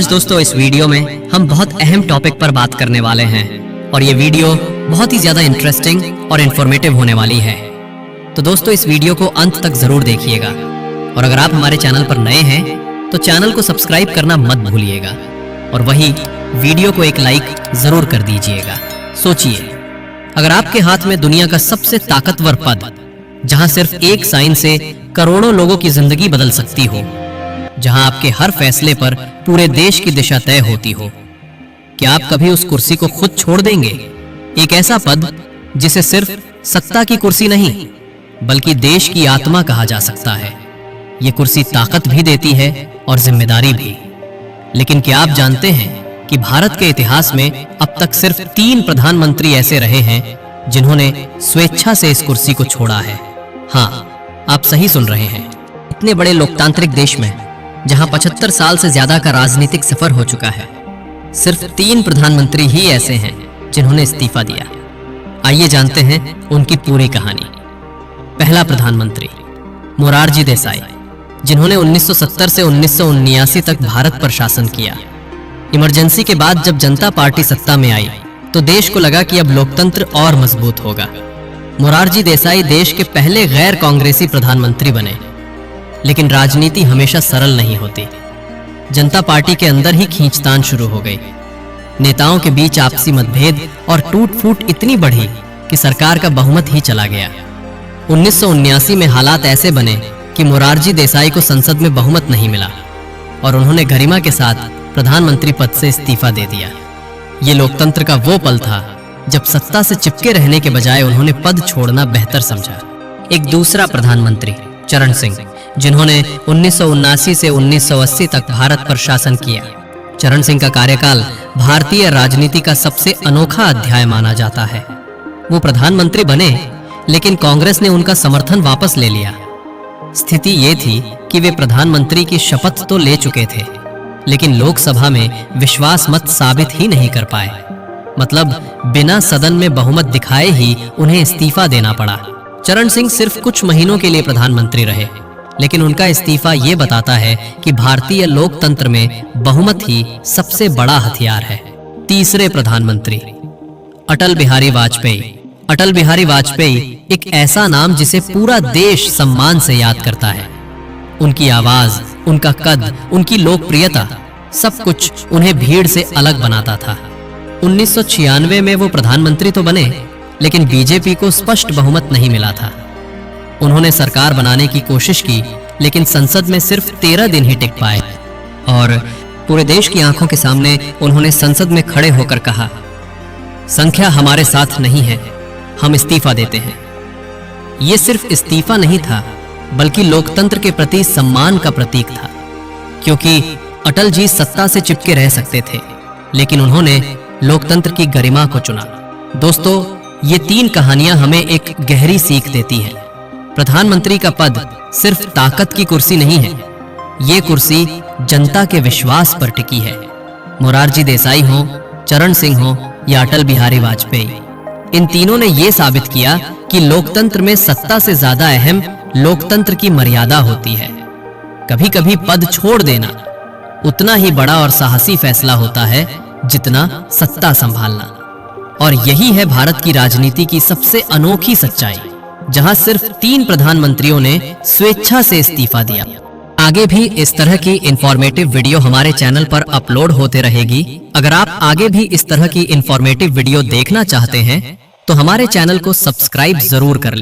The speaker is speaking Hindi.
आज दोस्तों इस वीडियो में हम बहुत अहम टॉपिक पर बात करने वाले हैं और ये वीडियो बहुत ही ज्यादा इंटरेस्टिंग और इंफॉर्मेटिव होने वाली है। तो दोस्तों इस वीडियो को अंत तक जरूर देखिएगा और अगर आप हमारे चैनल पर नए हैं तो चैनल को सब्सक्राइब करना मत भूलिएगा और वही वीडियो को एक लाइक जरूर कर दीजिएगा। सोचिए, अगर आपके हाथ में दुनिया का सबसे ताकतवर पद, जहां सिर्फ एक साइन से करोड़ों लोगों की जिंदगी बदल सकती हो, जहां आपके हर फैसले पर पूरे देश की दिशा तय होती हो, क्या आप कभी उस कुर्सी को खुद छोड़ देंगे? एक ऐसा पद जिसे सिर्फ सत्ता की कुर्सी नहीं बल्कि देश की आत्मा कहा जा सकता है। ये कुर्सी ताकत भी देती है और जिम्मेदारी भी। लेकिन क्या आप जानते हैं कि भारत के इतिहास में अब तक सिर्फ 3 प्रधानमंत्री ऐसे रहे हैं जिन्होंने स्वेच्छा से इस कुर्सी को छोड़ा है। हाँ, आप सही सुन रहे हैं। इतने बड़े लोकतांत्रिक देश में जहां 75 साल से ज्यादा का राजनीतिक सफर हो चुका है, सिर्फ 3 प्रधानमंत्री ही ऐसे हैं जिन्होंने इस्तीफा दिया। आइए जानते हैं उनकी पूरी कहानी। पहला प्रधानमंत्री मोरारजी देसाई, जिन्होंने 1970 से 1979 तक भारत पर शासन किया। इमरजेंसी के बाद जब जनता पार्टी सत्ता में आई तो देश को लगा कि अब लोकतंत्र और मजबूत होगा। मोरारजी देसाई देश के पहले गैर कांग्रेसी प्रधानमंत्री बने। लेकिन राजनीति हमेशा सरल नहीं होती। जनता पार्टी के अंदर ही खींचतान शुरू हो गई। नेताओं के बीच आपसी मतभेद और टूट-फूट इतनी बढ़ी कि सरकार का बहुमत ही चला गया। 1979 में हालात ऐसे बने कि मोरारजी देसाई को संसद में बहुमत नहीं मिला और उन्होंने गरिमा के साथ प्रधानमंत्री पद से इस्तीफा दे दिया। ये लोकतंत्र का वो पल था जब सत्ता से चिपके रहने के बजाय उन्होंने पद छोड़ना बेहतर समझा। एक दूसरा प्रधानमंत्री चरण सिंह, जिन्होंने 1979 से 1980 तक भारत पर शासन किया। चरण सिंह का कार्यकाल भारतीय राजनीति का सबसे अनोखा अध्याय माना जाता है। वो प्रधानमंत्री बने लेकिन कांग्रेस ने उनका समर्थन वापस ले लिया। स्थिति ये थी कि वे प्रधानमंत्री की शपथ तो ले चुके थे लेकिन लोकसभा में विश्वास मत साबित ही नहीं कर पाए। मतलब बिना सदन में बहुमत दिखाए ही उन्हें इस्तीफा देना पड़ा। चरण सिंह सिर्फ कुछ महीनों के लिए प्रधानमंत्री रहे, लेकिन उनका इस्तीफा ये बताता है कि भारतीय लोकतंत्र में बहुमत ही सबसे बड़ा हथियार है। तीसरे प्रधानमंत्री अटल बिहारी वाजपेयी। अटल बिहारी वाजपेयी एक ऐसा नाम जिसे पूरा देश सम्मान से याद करता है। उनकी आवाज, उनका कद, उनकी लोकप्रियता, सब कुछ उन्हें भीड़ से अलग बनाता था। 1996 में वो प्रधानमंत्री तो बने लेकिन बीजेपी को स्पष्ट बहुमत नहीं मिला था। उन्होंने सरकार बनाने की कोशिश की लेकिन संसद में सिर्फ 13 दिन ही टिक पाए और पूरे देश की आंखों के सामने उन्होंने संसद में खड़े होकर कहा, संख्या हमारे साथ नहीं है, हम इस्तीफा देते हैं। यह सिर्फ इस्तीफा नहीं था बल्कि लोकतंत्र के प्रति सम्मान का प्रतीक था, क्योंकि अटल जी सत्ता से चिपके रह सकते थे लेकिन उन्होंने लोकतंत्र की गरिमा को चुना। दोस्तों, ये 3 कहानियां हमें एक गहरी सीख देती हैं। प्रधानमंत्री का पद सिर्फ ताकत की कुर्सी नहीं है, ये कुर्सी जनता के विश्वास पर टिकी है। मोरारजी देसाई हो, चरण सिंह हो या अटल बिहारी वाजपेयी, इन तीनों ने यह साबित किया कि लोकतंत्र में सत्ता से ज्यादा अहम लोकतंत्र की मर्यादा होती है। कभी-कभी पद छोड़ देना उतना ही बड़ा और साहसी फैसला होता है जितना सत्ता संभालना। और यही है भारत की राजनीति की सबसे अनोखी सच्चाई, जहां सिर्फ 3 प्रधानमंत्रियों ने स्वेच्छा से इस्तीफा दिया। आगे भी इस तरह की इंफॉर्मेटिव वीडियो हमारे चैनल पर अपलोड होते रहेगी। अगर आप आगे भी इस तरह की इंफॉर्मेटिव वीडियो देखना चाहते हैं तो हमारे चैनल को सब्सक्राइब जरूर कर लें।